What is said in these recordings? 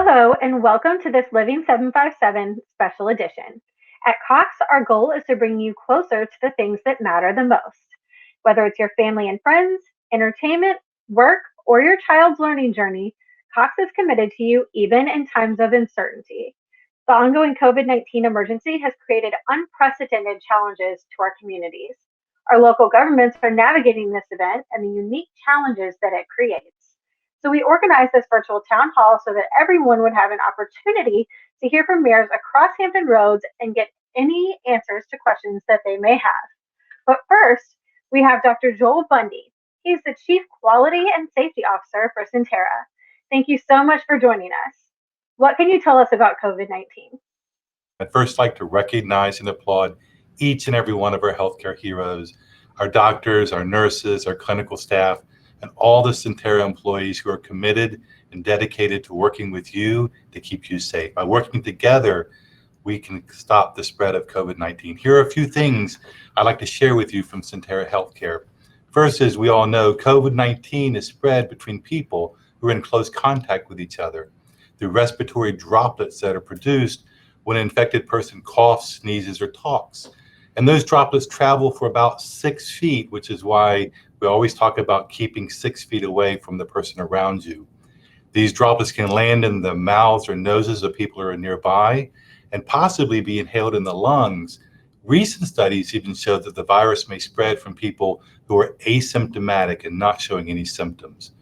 Hello, and welcome to this Living 757 special edition. At Cox, our goal is to bring you closer to the things that matter the most. Whether it's your family and friends, entertainment, work, or your child's learning journey, Cox is committed to you even in times of uncertainty. The ongoing COVID-19 emergency has created unprecedented challenges to our communities. Our local governments are navigating this event and the unique challenges that it creates. So we organized this virtual town hall so that everyone would have an opportunity to hear from mayors across Hampton Roads and get any answers to questions that they may have. But first, we have Dr. Joel Bundy. He's the Chief Quality and Safety Officer for Centera. Thank you so much for joining us. What can you tell us about COVID-19? I'd first like to recognize and applaud each and every one of our healthcare heroes, our doctors, our nurses, our clinical staff, and all the Centera employees who are committed and dedicated to working with you to keep you safe. By working together, we can stop the spread of COVID-19. Here are a few things I'd like to share with you from Centera Healthcare. First, as we all know, COVID-19 is spread between people who are in close contact with each other through respiratory droplets that are produced when an infected person coughs, sneezes, or talks. And those droplets travel for about 6 feet, which is why we always talk about keeping 6 feet away from the person around you. These droplets can land in the mouths or noses of people who are nearby and possibly be inhaled in the lungs. Recent studies even show that the virus may spread from people who are asymptomatic and not showing any symptoms.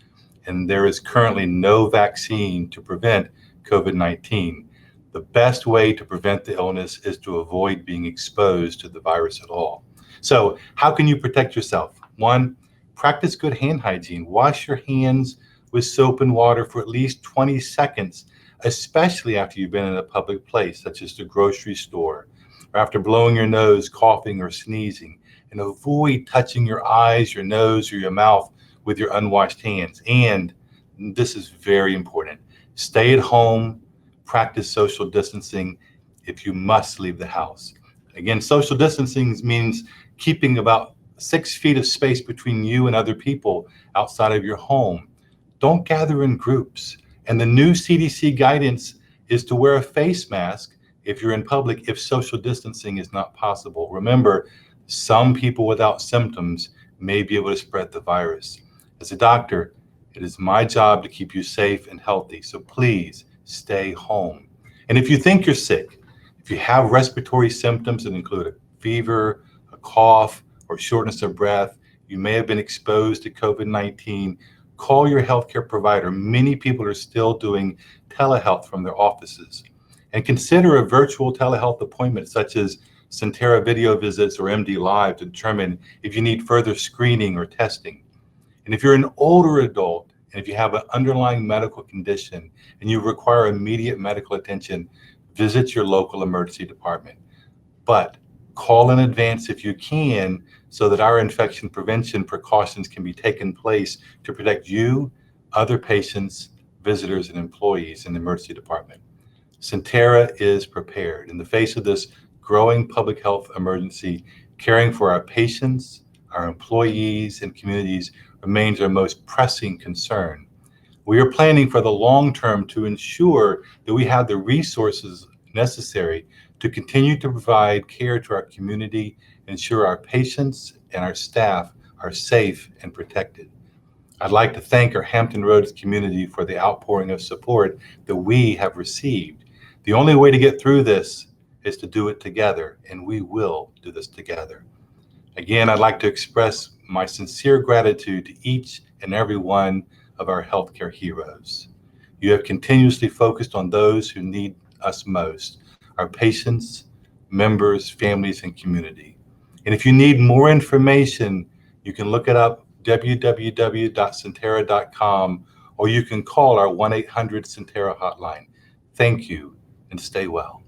And there is currently no vaccine to prevent COVID-19. The best way to prevent the illness is to avoid being exposed to the virus at all. So how can you protect yourself? One, practice good hand hygiene. Wash your hands with soap and water for at least 20 seconds, especially after you've been in a public place, such as the grocery store, or after blowing your nose, coughing, or sneezing. And avoid touching your eyes, your nose, or your mouth with your unwashed hands. And this is very important. Stay at home. Practice social distancing if you must leave the house. Again, social distancing means keeping about 6 feet of space between you and other people outside of your home. Don't gather in groups. And the new CDC guidance is to wear a face mask if you're in public if social distancing is not possible. Remember, some people without symptoms may be able to spread the virus. As a doctor, it is my job to keep you safe and healthy. So please, stay home. And if you think you're sick, if you have respiratory symptoms that include a fever, a cough, or shortness of breath, you may have been exposed to COVID-19, call your healthcare provider. Many people are still doing telehealth from their offices. And consider a virtual telehealth appointment such as Centera video visits or MD Live to determine if you need further screening or testing. And if you're an older adult, and if you have an underlying medical condition and you require immediate medical attention, visit your local emergency department. But call in advance if you can so that our infection prevention precautions can be taken place to protect you, other patients, visitors, and employees in the emergency department. Centera is prepared. In the face of this growing public health emergency, caring for our patients, our employees, and communities remains our most pressing concern. We are planning for the long term to ensure that we have the resources necessary to continue to provide care to our community, ensure our patients and our staff are safe and protected. I'd like to thank our Hampton Roads community for the outpouring of support that we have received. The only way to get through this is to do it together, and we will do this together. Again, I'd like to express my sincere gratitude to each and every one of our healthcare heroes. You have continuously focused on those who need us most, our patients, members, families, and community. And if you need more information, you can look it up, www.centera.com, or you can call our 1-800-CENTERA hotline. Thank you, and stay well.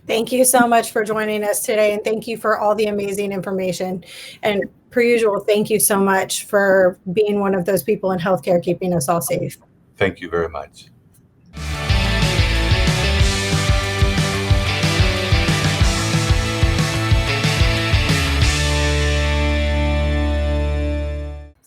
Thank you so much for joining us today, and thank you for all the amazing information. And per usual, thank you so much for being one of those people in healthcare keeping us all safe. Thank you very much.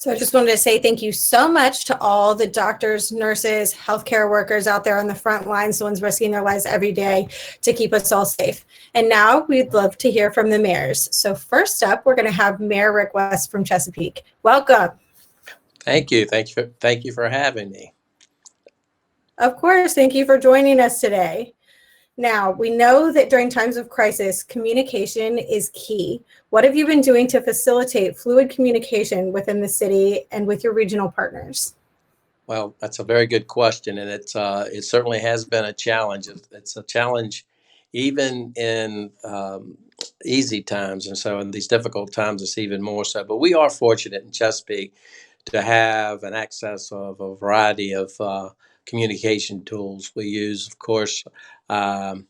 So I just wanted to say thank you so much to all the doctors, nurses, healthcare workers out there on the front lines, the ones risking their lives every day to keep us all safe. And now we'd love to hear from the mayors. So first up, we're going to have Mayor Rick West from Chesapeake. Welcome. Thank you. Thank you for having me. Of course. Thank you for joining us today. Now, we know that during times of crisis, communication is key. What have you been doing to facilitate fluid communication within the city and with your regional partners? Well, that's a very good question, and it certainly has been a challenge. It's a challenge even in easy times, and so in these difficult times, it's even more so. But we are fortunate in Chesapeake to have an access of a variety of communication tools. We use, of course, um,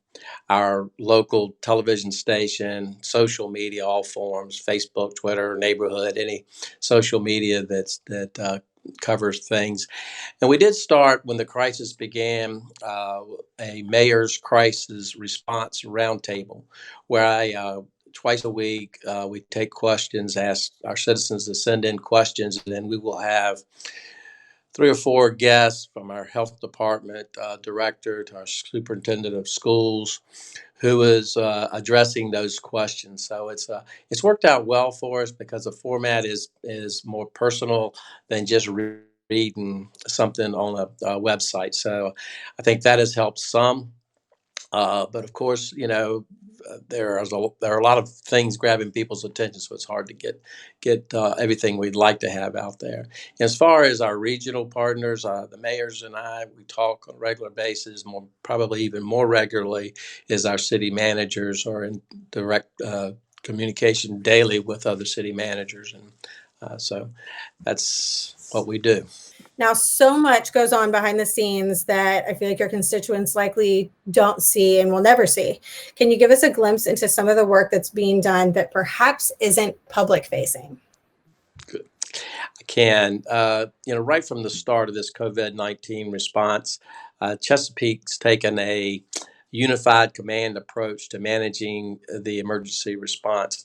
our local television station, social media, all forms, Facebook, Twitter, neighborhood, any social media that covers things. And we did start when the crisis began, a mayor's crisis response roundtable, where twice a week, we take questions, ask our citizens to send in questions, and then we will have 3 or 4 guests from our health department director to our superintendent of schools who is addressing those questions. So it's worked out well for us because the format is more personal than just reading something on a website. So I think that has helped some. But of course, there are a lot of things grabbing people's attention, so it's hard to get everything we'd like to have out there. As far as our regional partners, the mayors and I, we talk on a regular basis. Probably even more regularly, is our city managers are in direct communication daily with other city managers, and so that's what we do. Now, so much goes on behind the scenes that I feel like your constituents likely don't see and will never see. Can you give us a glimpse into some of the work that's being done that perhaps isn't public facing? Good. I can. Right from the start of this COVID-19 response, Chesapeake's taken a unified command approach to managing the emergency response.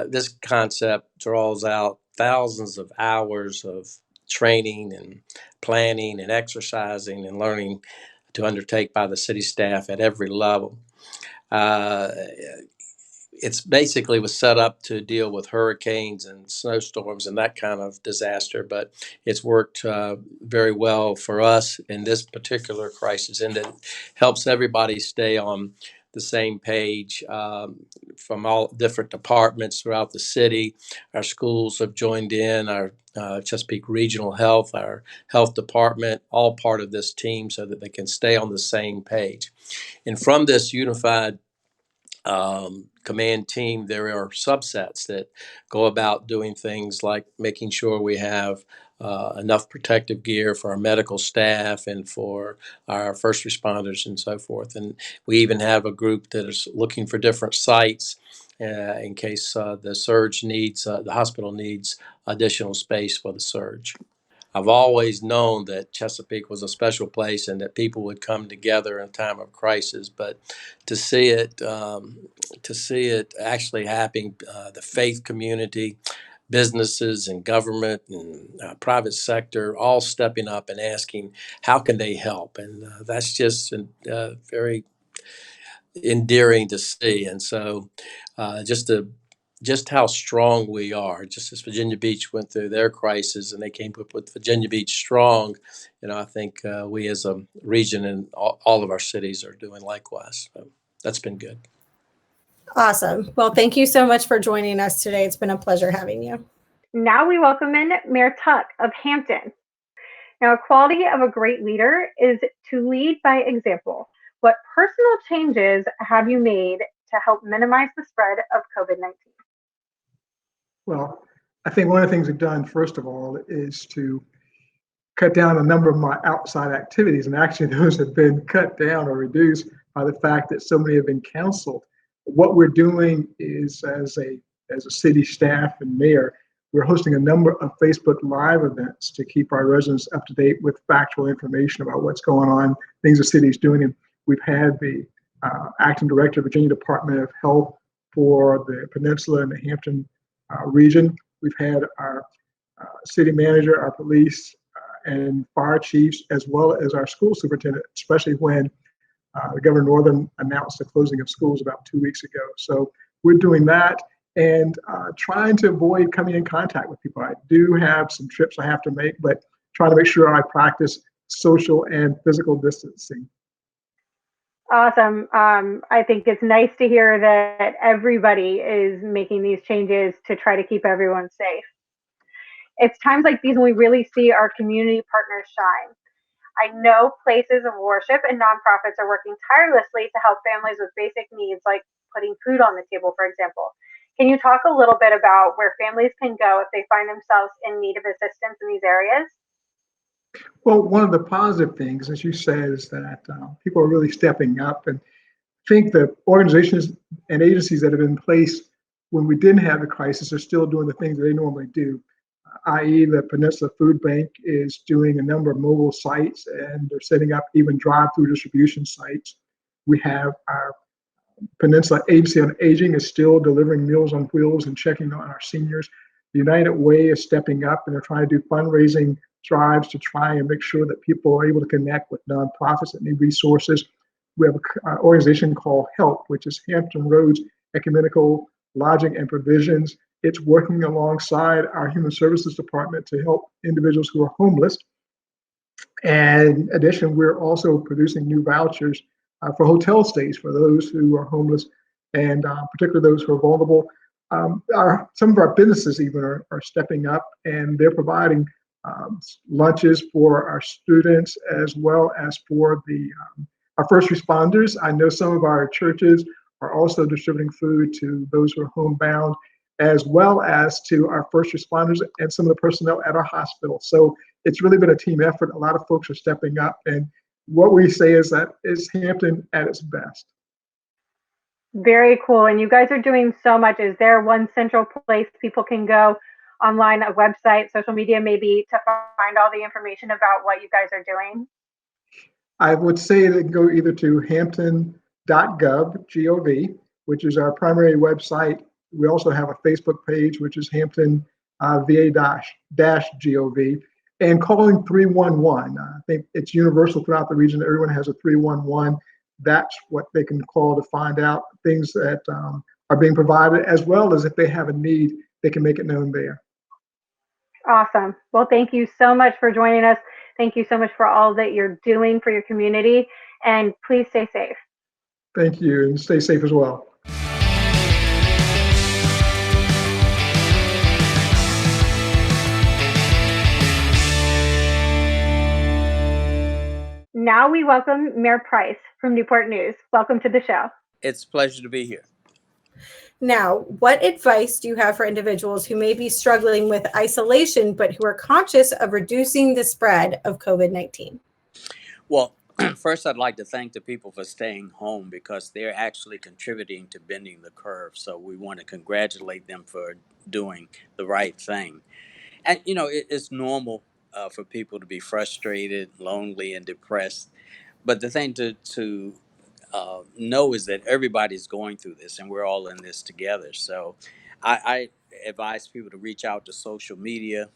This concept draws out thousands of hours of training and planning and exercising and learning to undertake by the city staff at every level. Uh, it's basically was set up to deal with hurricanes and snowstorms and that kind of disaster, but it's worked very well for us in this particular crisis, and it helps everybody stay on the same page from all different departments throughout the city. Our schools have joined in, our Chesapeake Regional Health, our health department, all part of this team so that they can stay on the same page. And from this unified command team, there are subsets that go about doing things like making sure we have enough protective gear for our medical staff and for our first responders and so forth. And we even have a group that is looking for different sites in case the hospital needs additional space for the surge. I've always known that Chesapeake was a special place and that people would come together in a time of crisis. But to see it actually happening, the faith community, businesses and government and private sector all stepping up and asking how can they help, and that's just very endearing to see. And so just how strong we are. Just as Virginia Beach went through their crisis and they came up with Virginia Beach Strong, I think we as a region and all of our cities are doing likewise. So that's been good. Awesome. Well, thank you so much for joining us today. It's been a pleasure having you. Now we welcome in Mayor Tuck of Hampton. Now, a quality of a great leader is to lead by example. What personal changes have you made to help minimize the spread of COVID-19? Well, I think one of the things we've done, first of all, is to cut down a number of my outside activities. And actually, those have been cut down or reduced by the fact that so many have been canceled. What we're doing is, as a city staff and mayor, we're hosting a number of Facebook Live events to keep our residents up to date with factual information about what's going on, things the city's doing. And we've had the acting director of Virginia Department of Health for the Peninsula and the Hampton region. We've had our city manager, our police, and fire chiefs, as well as our school superintendent, especially when the Governor Northern announced the closing of schools about 2 weeks ago. So we're doing that and trying to avoid coming in contact with people. I do have some trips I have to make, but trying to make sure I practice social and physical distancing. Awesome. I think it's nice to hear that everybody is making these changes to try to keep everyone safe. It's times like these when we really see our community partners shine. I know places of worship and nonprofits are working tirelessly to help families with basic needs like putting food on the table, for example. Can you talk a little bit about where families can go if they find themselves in need of assistance in these areas? Well, one of the positive things, as you said, is that people are really stepping up, and I think the organizations and agencies that have been in place when we didn't have the crisis are still doing the things that they normally do, i.e. the Peninsula Food Bank is doing a number of mobile sites, and they're setting up even drive-through distribution sites. We have our Peninsula Agency on Aging is still delivering Meals on Wheels and checking on our seniors. The United Way is stepping up, and they're trying to do fundraising drives to try and make sure that people are able to connect with nonprofits that need resources. We have an organization called HELP, which is Hampton Roads Ecumenical Lodging and Provisions. It's working alongside our Human Services Department to help individuals who are homeless. And in addition, we're also producing new vouchers for hotel stays for those who are homeless, and particularly those who are vulnerable. Some of our businesses even are stepping up, and they're providing lunches for our students as well as for our first responders. I know some of our churches are also distributing food to those who are homebound, as well as to our first responders and some of the personnel at our hospital. So it's really been a team effort. A lot of folks are stepping up, and what we say is that is Hampton at its best. Very cool. And you guys are doing so much. Is there one central place people can go online, a website, social media, maybe to find all the information about what you guys are doing? I would say they can go either to hampton.gov, which is our primary website. We also have a Facebook page, which is Hampton VA-gov, and calling 311. I think it's universal throughout the region. Everyone has a 311. That's what they can call to find out things that are being provided, as well as if they have a need, they can make it known there. Awesome. Well, thank you so much for joining us. Thank you so much for all that you're doing for your community, and please stay safe. Thank you, and stay safe as well. Now we welcome Mayor Price from Newport News. Welcome to the show. It's a pleasure to be here. Now, what advice do you have for individuals who may be struggling with isolation, but who are conscious of reducing the spread of COVID-19? Well, first, I'd like to thank the people for staying home because they're actually contributing to bending the curve. So we want to congratulate them for doing the right thing. And, it's normal for people to be frustrated, lonely, and depressed. But the thing to know is that everybody's going through this and we're all in this together. So I advise people to reach out to social media,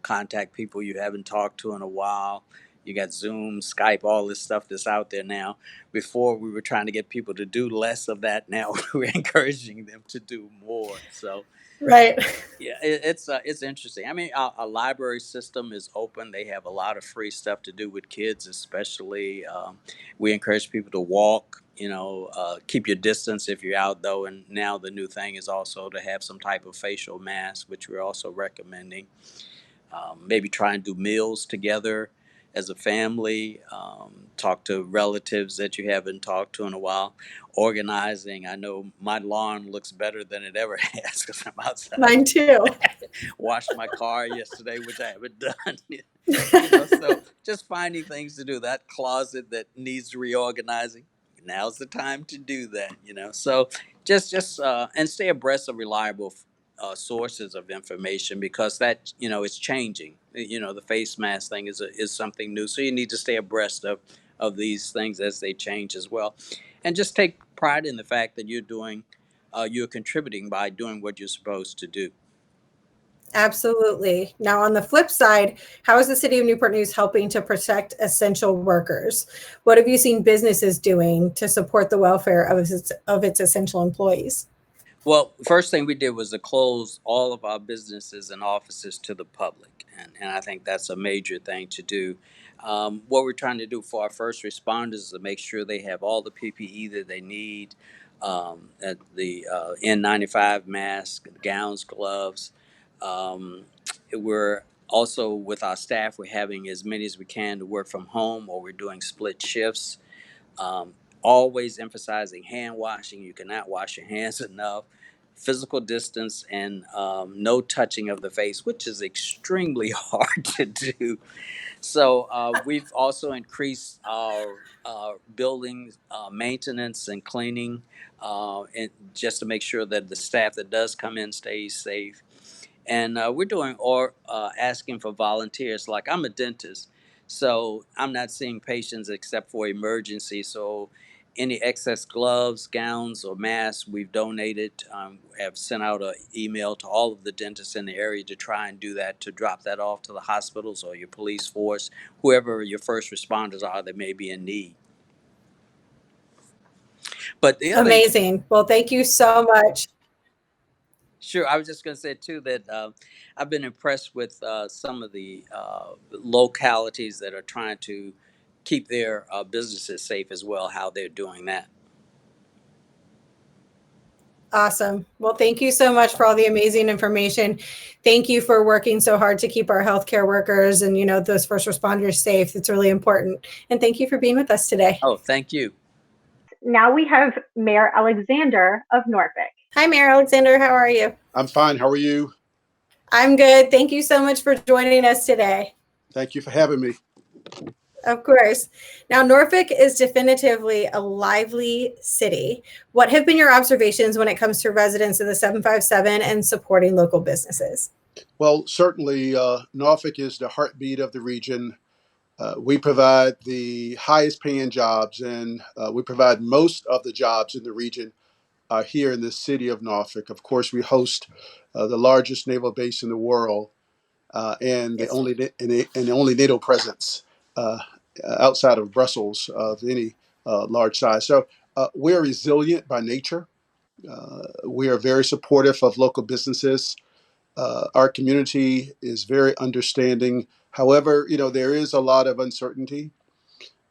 contact people you haven't talked to in a while. You got Zoom, Skype, all this stuff that's out there now. Before we were trying to get people to do less of that. Now we're encouraging them to do more. So Right. yeah, it's interesting. I mean, our library system is open. They have a lot of free stuff to do with kids, especially. We encourage people to walk. Keep your distance if you're out though. And now the new thing is also to have some type of facial mask, which we're also recommending. Maybe try and do meals together as a family. Talk to relatives that you haven't talked to in a while. Organizing. I know my lawn looks better than it ever has because I'm outside. Mine too. Washed my car yesterday, which I haven't done. So just finding things to do. That closet that needs reorganizing. Now's the time to do that. So just and stay abreast of reliable sources of information because that it's changing. The face mask thing is something new, so you need to stay abreast of these things as they change as well, and just take pride in the fact that you're contributing by doing what you're supposed to do. Absolutely. Now, on the flip side, how is the City of Newport News helping to protect essential workers? What have you seen businesses doing to support the welfare of its essential employees? Well, first thing we did was to close all of our businesses and offices to the public, and I think that's a major thing to do. What we're trying to do for our first responders is to make sure they have all the PPE that they need, the N95 mask, gowns, gloves. We're also with our staff, we're having as many as we can to work from home, or we're doing split shifts. Um, Always emphasizing hand washing. You cannot wash your hands enough. Physical distance and no touching of the face, which is extremely hard to do. So we've also increased our building maintenance and cleaning, and just to make sure that the staff that does come in stays safe. And we're doing or asking for volunteers. Like I'm a dentist, so I'm not seeing patients except for emergency. So any excess gloves, gowns, or masks we've donated. Have sent out an email to all of the dentists in the area to try and do that, to drop that off to the hospitals or your police force, whoever your first responders are that may be in need. But the other Amazing. Well, thank you so much. Sure. I was just going to say too that I've been impressed with some of the localities that are trying to keep their businesses safe as well. How they're doing that. Awesome. Well, thank you so much for all the amazing information. Thank you for working so hard to keep our healthcare workers and, those first responders safe. It's really important. And thank you for being with us today. Oh, thank you. Now we have Mayor Alexander of Norfolk. Hi, Mayor Alexander. How are you? I'm fine. How are you? I'm good. Thank you so much for joining us today. Thank you for having me. Of course. Now, Norfolk is definitively a lively city. What have been your observations when it comes to residents of the 757 and supporting local businesses? Well, certainly, Norfolk is the heartbeat of the region. We provide the highest paying jobs, and we provide most of the jobs in the region here in the city of Norfolk. Of course, we host the largest naval base in the world, and the Yes. only NATO presence outside of Brussels of any large size. So we're resilient by nature. We are very supportive of local businesses. Our community is very understanding. However, there is a lot of uncertainty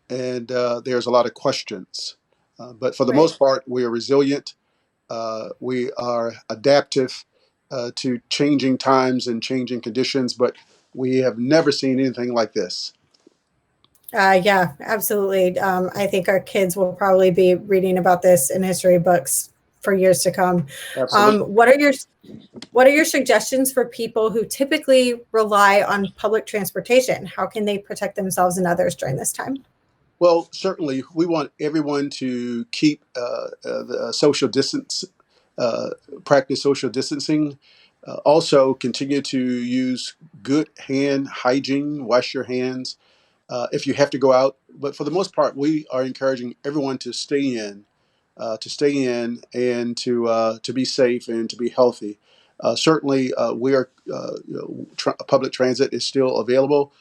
and there's a lot of questions. But for the Right. most part, we are resilient. We are adaptive to changing times and changing conditions, but we have never seen anything like this. Yeah, absolutely. I think our kids will probably be reading about this in history books for years to come. Absolutely. What are your suggestions for people who typically rely on public transportation? How can they protect themselves and others during this time? Well, certainly, we want everyone to keep the social distance, uh, practice social distancing. Also, continue to use good hand hygiene, wash your hands if you have to go out. But for the most part, we are encouraging everyone to stay in and to be safe and to be healthy. Certainly, we are public transit is still available.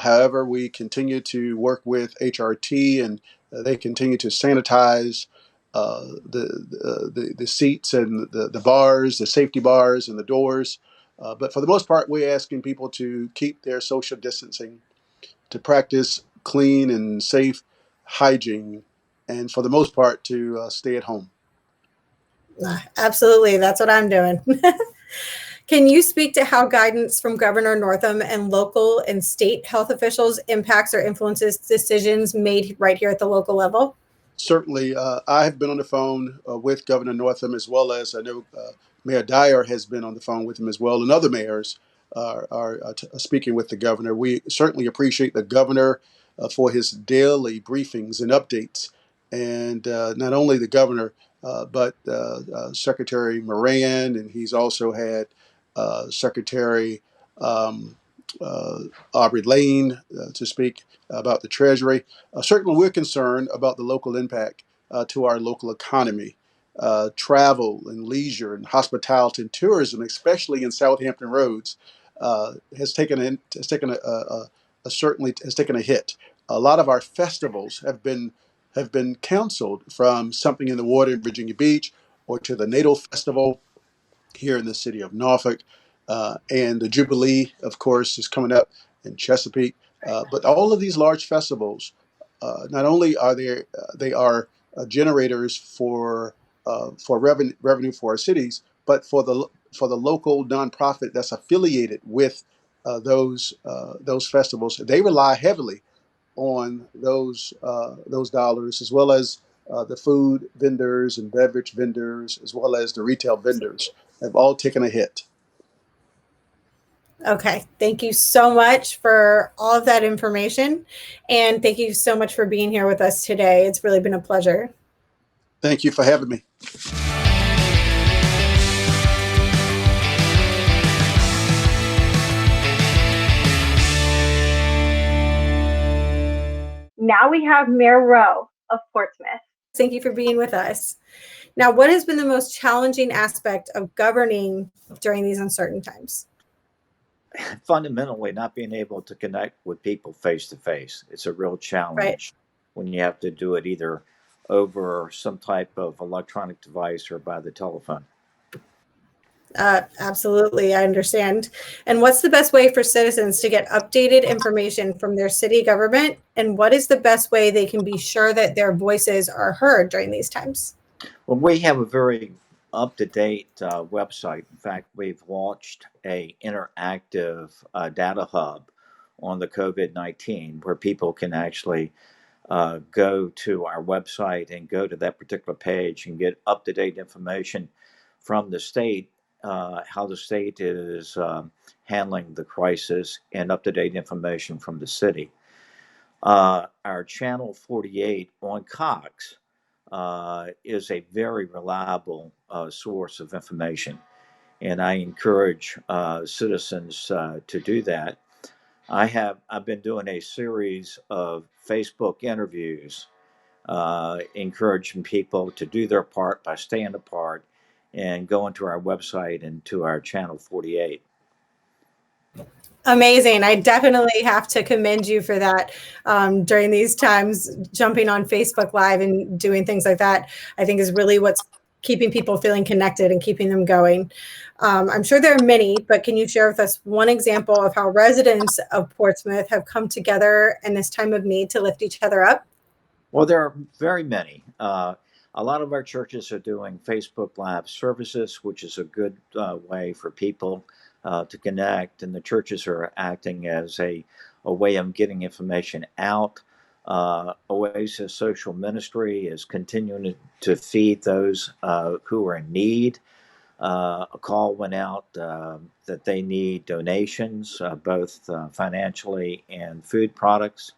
However, we continue to work with HRT, and they continue to sanitize the seats and the bars, the safety bars, and the doors. But for the most part, we're asking people to keep their social distancing, to practice clean and safe hygiene, and for the most part, to stay at home. Absolutely. That's what I'm doing. Can you speak to how guidance from Governor Northam and local and state health officials impacts or influences decisions made right here at the local level? Certainly, I have been on the phone with Governor Northam, as well as I know Mayor Dyer has been on the phone with him as well, and other mayors are speaking with the governor. We certainly appreciate the governor for his daily briefings and updates, and not only the governor, but Secretary Moran, and he's also had Secretary Aubrey Lane to speak about the Treasury. Certainly, we're concerned about the local impact to our local economy. travel and leisure and hospitality and tourism, especially in Southampton roads, has taken a hit. A lot of our festivals have been canceled, from Something in the Water in Virginia Beach, or to the Natal Festival here in the city of Norfolk. And the Jubilee, of course, is coming up in Chesapeake. But all of these large festivals, not only are they are generators for revenue for our cities, but for the local nonprofit that's affiliated with those festivals. They rely heavily on those dollars, as well as the food vendors and beverage vendors, as well as the retail vendors, have all taken a hit. Okay. Thank you so much for all of that information. And thank you so much for being here with us today. It's really been a pleasure. Thank you for having me. Now we have Mayor Rowe of Portsmouth. Thank you for being with us. Now, what has been the most challenging aspect of governing during these uncertain times? Fundamentally, not being able to connect with people face to face. It's a real challenge when you have to do it either over some type of electronic device or by the telephone. Absolutely, I understand. And what's the best way for citizens to get updated information from their city government? And what is the best way they can be sure that their voices are heard during these times? Well, we have a very up-to-date website. In fact, we've launched a interactive data hub on the COVID-19 where people can actually go to our website and go to that particular page and get up-to-date information from the state, how the state is handling the crisis, and up-to-date information from the city. Our Channel 48 on Cox is a very reliable source of information, and I encourage citizens to do that. I've been doing a series of Facebook interviews, encouraging people to do their part by staying apart and going to our website and to our Channel 48. Amazing. I definitely have to commend you for that during these times. Jumping on Facebook Live and doing things like that, I think, is really what's keeping people feeling connected and keeping them going. I'm sure there are many, but can you share with us one example of how residents of Portsmouth have come together in this time of need to lift each other up? Well, there are very many. A lot of our churches are doing Facebook Live services, which is a good way for people to connect, and the churches are acting as a way of getting information out. Oasis Social Ministry is continuing to feed those who are in need. A call went out that they need donations, both financially and food products.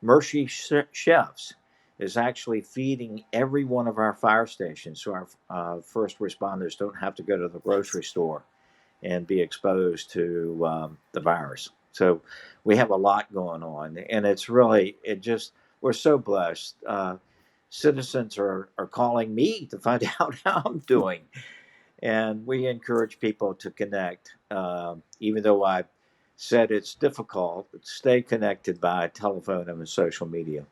Mercy Chefs is actually feeding every one of our fire stations, so our first responders don't have to go to the grocery store and be exposed to the virus. So we have a lot going on, and we're so blessed. Citizens are calling me to find out how I'm doing, and we encourage people to connect. Even though I've said it's difficult, stay connected by telephone and social media.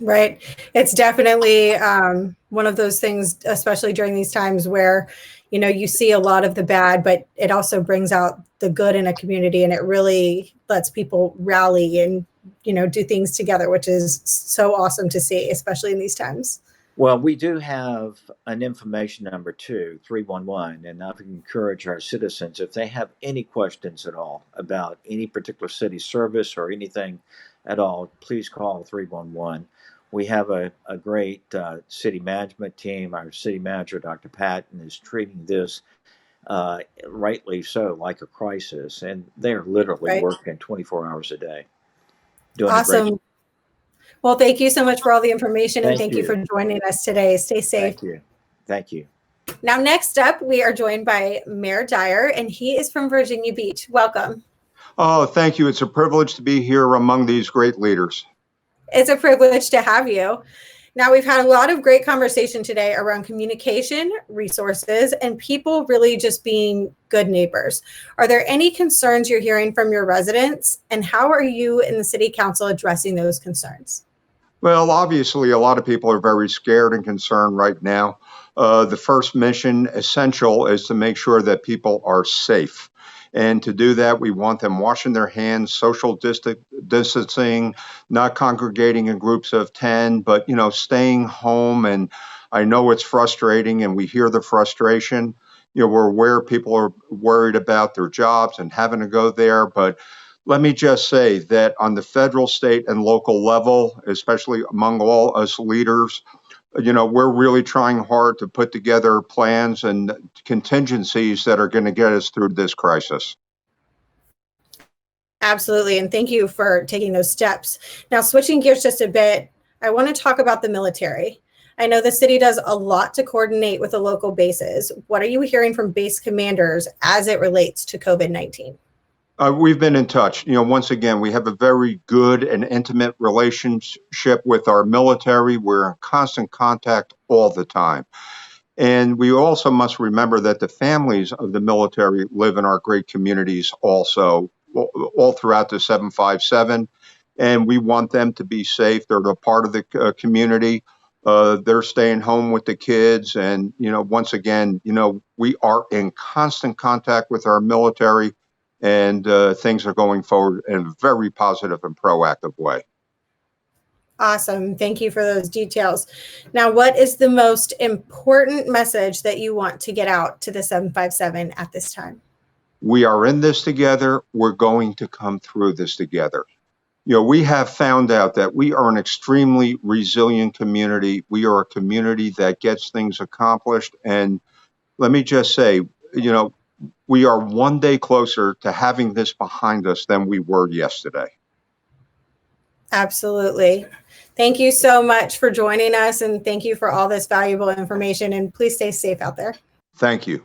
Right. It's definitely one of those things, especially during these times where, you see a lot of the bad, but it also brings out the good in a community, and it really lets people rally and, do things together, which is so awesome to see, especially in these times. Well, we do have an information number too, 311, and I would encourage our citizens, if they have any questions at all about any particular city service or anything at all, please call 311. We have a great city management team. Our city manager, Dr. Patton, is treating this rightly so, like a crisis, and they're literally working 24 hours a day. Doing awesome. Well, thank you so much for all the information, and thank you for joining us today. Stay safe. Thank you. Thank you. Now, next up, we are joined by Mayor Dyer, and he is from Virginia Beach. Welcome. Oh, thank you. It's a privilege to be here among these great leaders. It's a privilege to have you. Now, we've had a lot of great conversation today around communication, resources, and people really just being good neighbors. Are there any concerns you're hearing from your residents, and how are you in the City Council addressing those concerns? Well, obviously, a lot of people are very scared and concerned right now. The first mission essential is to make sure that people are safe. And to do that, we want them washing their hands, social distancing, not congregating in groups of 10, but, staying home. And I know it's frustrating and we hear the frustration. We're aware people are worried about their jobs and having to go there, but let me just say that on the federal, state, and local level, especially among all us leaders, we're really trying hard to put together plans and contingencies that are going to get us through this crisis. Absolutely. And thank you for taking those steps. Now, switching gears just a bit, I want to talk about the military. I know the city does a lot to coordinate with the local bases. What are you hearing from base commanders as it relates to COVID-19? We've been in touch. Once again, we have a very good and intimate relationship with our military. We're in constant contact all the time. And we also must remember that the families of the military live in our great communities also, all throughout the 757. And we want them to be safe. They're a part of the community. They're staying home with the kids. And, once again, we are in constant contact with our military. And things are going forward in a very positive and proactive way. Awesome. Thank you for those details. Now, what is the most important message that you want to get out to the 757 at this time? We are in this together. We're going to come through this together. We have found out that we are an extremely resilient community. We are a community that gets things accomplished. And let me just say, we are one day closer to having this behind us than we were yesterday. Absolutely. Thank you so much for joining us, and thank you for all this valuable information, and please stay safe out there. Thank you.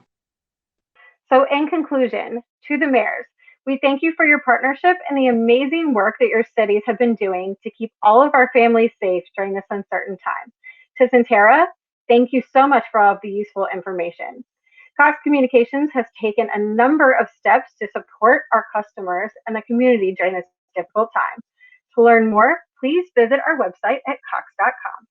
So in conclusion, to the mayors, we thank you for your partnership and the amazing work that your cities have been doing to keep all of our families safe during this uncertain time. To Centera, thank you so much for all of the useful information. Cox Communications has taken a number of steps to support our customers and the community during this difficult time. To learn more, please visit our website at cox.com.